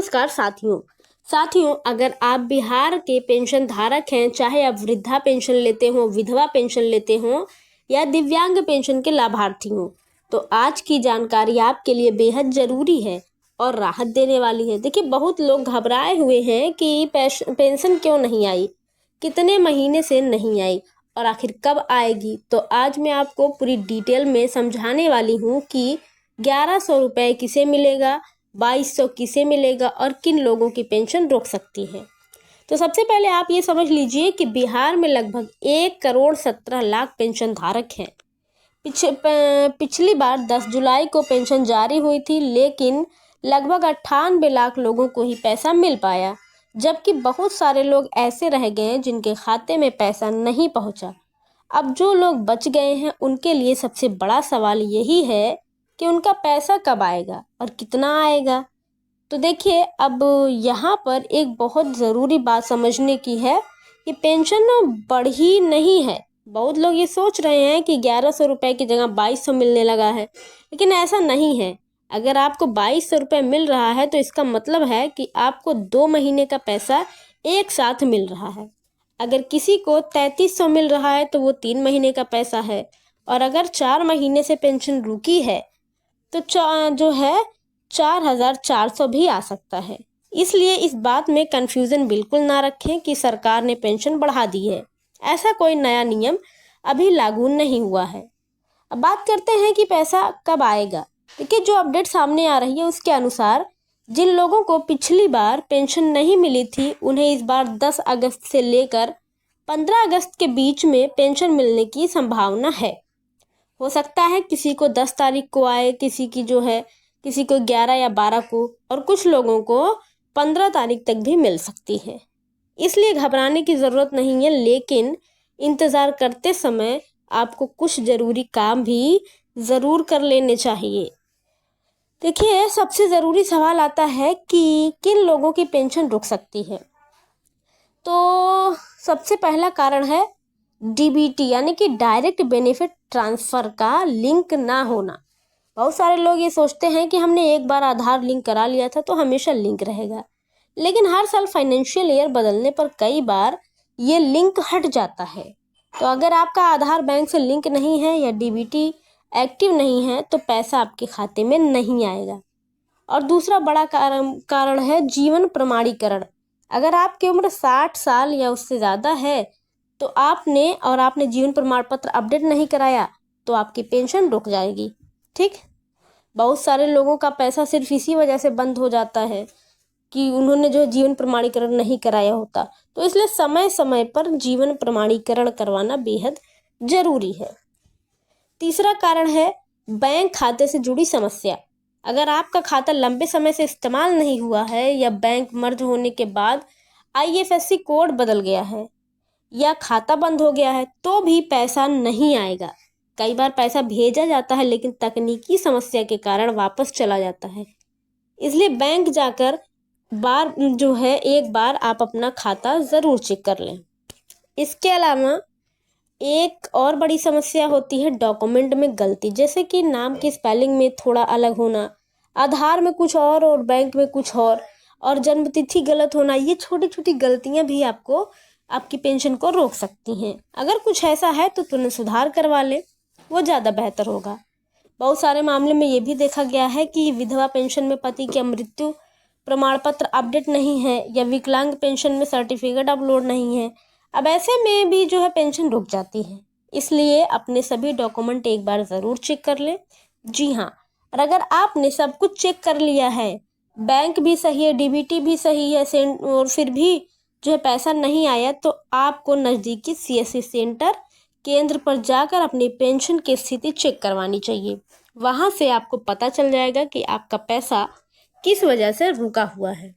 नमस्कार साथियों, अगर आप बिहार के पेंशन धारक हैं, चाहे आप वृद्धा पेंशन लेते हो, विधवा पेंशन लेते हो या दिव्यांग पेंशन के लाभार्थी हो, तो आज की जानकारी आपके लिए बेहद ज़रूरी है और राहत देने वाली है। देखिए, बहुत लोग घबराए हुए हैं कि पेंशन क्यों नहीं आई, कितने महीने से नहीं आई और आखिर कब आएगी। तो आज मैं आपको पूरी डिटेल में समझाने वाली हूँ कि 1100 रुपये किसे मिलेगा, 2200 किसे मिलेगा और किन लोगों की पेंशन रुक सकती है। तो सबसे पहले आप ये समझ लीजिए कि बिहार में लगभग 1,17,00,000 पेंशन धारक हैं। पिछली बार 10 जुलाई को पेंशन जारी हुई थी, लेकिन लगभग 98 लाख लोगों को ही पैसा मिल पाया, जबकि बहुत सारे लोग ऐसे रह गए हैं जिनके खाते में पैसा नहीं पहुंचा। अब जो लोग बच गए हैं उनके लिए सबसे बड़ा सवाल यही है कि उनका पैसा कब आएगा और कितना आएगा। तो देखिए, अब यहाँ पर एक बहुत ज़रूरी बात समझने की है कि पेंशन बढ़ी नहीं है। बहुत लोग ये सोच रहे हैं कि 1100 रुपये की जगह 2200 मिलने लगा है, लेकिन ऐसा नहीं है। अगर आपको 2200 रुपये मिल रहा है तो इसका मतलब है कि आपको 2 महीने का पैसा एक साथ मिल रहा है। अगर किसी को 3300 मिल रहा है तो वो 3 महीने का पैसा है, और अगर 4 महीने से पेंशन रुकी है तो जो है 4,400 भी आ सकता है। इसलिए इस बात में कन्फ्यूज़न बिल्कुल ना रखें कि सरकार ने पेंशन बढ़ा दी है। ऐसा कोई नया नियम अभी लागू नहीं हुआ है। अब बात करते हैं कि पैसा कब आएगा। देखिए, जो अपडेट सामने आ रही है उसके अनुसार जिन लोगों को पिछली बार पेंशन नहीं मिली थी, उन्हें इस बार 10 अगस्त से लेकर 15 अगस्त के बीच में पेंशन मिलने की संभावना है। हो सकता है किसी को 10 तारीख को आए, किसी को 11 या 12 को, और कुछ लोगों को 15 तारीख तक भी मिल सकती है। इसलिए घबराने की ज़रूरत नहीं है, लेकिन इंतज़ार करते समय आपको कुछ ज़रूरी काम भी ज़रूर कर लेने चाहिए। देखिए, सबसे ज़रूरी सवाल आता है कि किन लोगों की पेंशन रुक सकती है। तो सबसे पहला कारण है डीबीटी, यानी कि डायरेक्ट बेनिफिट ट्रांसफ़र का लिंक ना होना। बहुत सारे लोग ये सोचते हैं कि हमने एक बार आधार लिंक करा लिया था तो हमेशा लिंक रहेगा, लेकिन हर साल फाइनेंशियल ईयर बदलने पर कई बार ये लिंक हट जाता है। तो अगर आपका आधार बैंक से लिंक नहीं है या डीबीटी एक्टिव नहीं है तो पैसा आपके खाते में नहीं आएगा। और दूसरा बड़ा कारण है जीवन प्रमाणीकरण। अगर आपकी उम्र 60 साल या उससे ज़्यादा है तो आपने जीवन प्रमाण पत्र अपडेट नहीं कराया तो आपकी पेंशन रुक जाएगी। ठीक, बहुत सारे लोगों का पैसा सिर्फ इसी वजह से बंद हो जाता है कि उन्होंने जो जीवन प्रमाणीकरण नहीं कराया होता। तो इसलिए समय समय पर जीवन प्रमाणीकरण करवाना बेहद ज़रूरी है। तीसरा कारण है बैंक खाते से जुड़ी समस्या। अगर आपका खाता लंबे समय से इस्तेमाल नहीं हुआ है या बैंक मर्ज होने के बाद IFSC कोड बदल गया है या खाता बंद हो गया है तो भी पैसा नहीं आएगा। कई बार पैसा भेजा जाता है लेकिन तकनीकी समस्या के कारण वापस चला जाता है। इसलिए बैंक जाकर एक बार आप अपना खाता ज़रूर चेक कर लें। इसके अलावा एक और बड़ी समस्या होती है डॉक्यूमेंट में गलती, जैसे कि नाम की स्पेलिंग में थोड़ा अलग होना, आधार में कुछ और बैंक में कुछ और जन्म तिथि गलत होना। ये छोटी छोटी गलतियां भी आपकी पेंशन को रोक सकती हैं। अगर कुछ ऐसा है तो तुरंत सुधार करवा लें, वो ज़्यादा बेहतर होगा। बहुत सारे मामले में ये भी देखा गया है कि विधवा पेंशन में पति की मृत्यु प्रमाण पत्र अपडेट नहीं है या विकलांग पेंशन में सर्टिफिकेट अपलोड नहीं है। अब ऐसे में भी पेंशन रुक जाती है। इसलिए अपने सभी डॉक्यूमेंट एक बार ज़रूर चेक कर लें। जी हाँ, और अगर आपने सब कुछ चेक कर लिया है, बैंक भी सही है, डीबीटी भी सही है, और फिर भी पैसा नहीं आया, तो आपको नज़दीकी CSC सेंटर केंद्र पर जाकर अपनी पेंशन की स्थिति चेक करवानी चाहिए। वहाँ से आपको पता चल जाएगा कि आपका पैसा किस वजह से रुका हुआ है।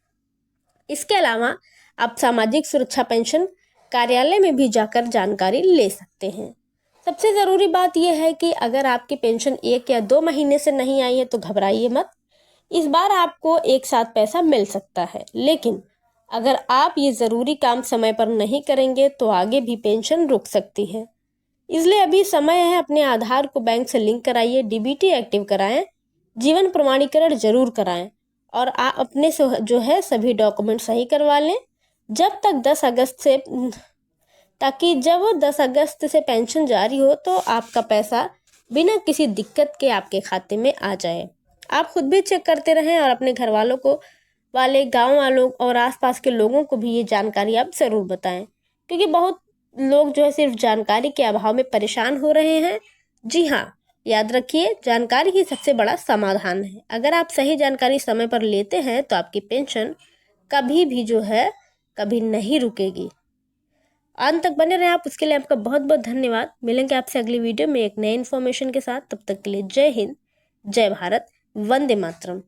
इसके अलावा आप सामाजिक सुरक्षा पेंशन कार्यालय में भी जाकर जानकारी ले सकते हैं। सबसे ज़रूरी बात यह है कि अगर आपकी पेंशन 1 या 2 महीने से नहीं आई है तो घबराइए मत। इस बार आपको एक साथ पैसा मिल सकता है, लेकिन अगर आप ये ज़रूरी काम समय पर नहीं करेंगे तो आगे भी पेंशन रुक सकती है। इसलिए अभी समय है, अपने आधार को बैंक से लिंक कराइए, डीबीटी एक्टिव कराएं, जीवन प्रमाणीकरण जरूर कराएं और आप अपने से जो है सभी डॉक्यूमेंट सही करवा लें जब तक 10 अगस्त से, ताकि जब 10 अगस्त से पेंशन जारी हो तो आपका पैसा बिना किसी दिक्कत के आपके खाते में आ जाए। आप खुद भी चेक करते रहें और अपने घर वालों को, गांव वालों और आसपास के लोगों को भी ये जानकारी आप ज़रूर बताएं, क्योंकि बहुत लोग जो है सिर्फ जानकारी के अभाव में परेशान हो रहे हैं। जी हाँ, याद रखिए, जानकारी ही सबसे बड़ा समाधान है। अगर आप सही जानकारी समय पर लेते हैं तो आपकी पेंशन कभी भी जो है कभी नहीं रुकेगी। अंत तक बने रहें आप, उसके लिए आपका बहुत बहुत धन्यवाद। मिलेंगे आपसे अगली वीडियो में एक नए इन्फॉर्मेशन के साथ। तब तक के लिए जय हिंद, जय भारत, वंदे मातरम।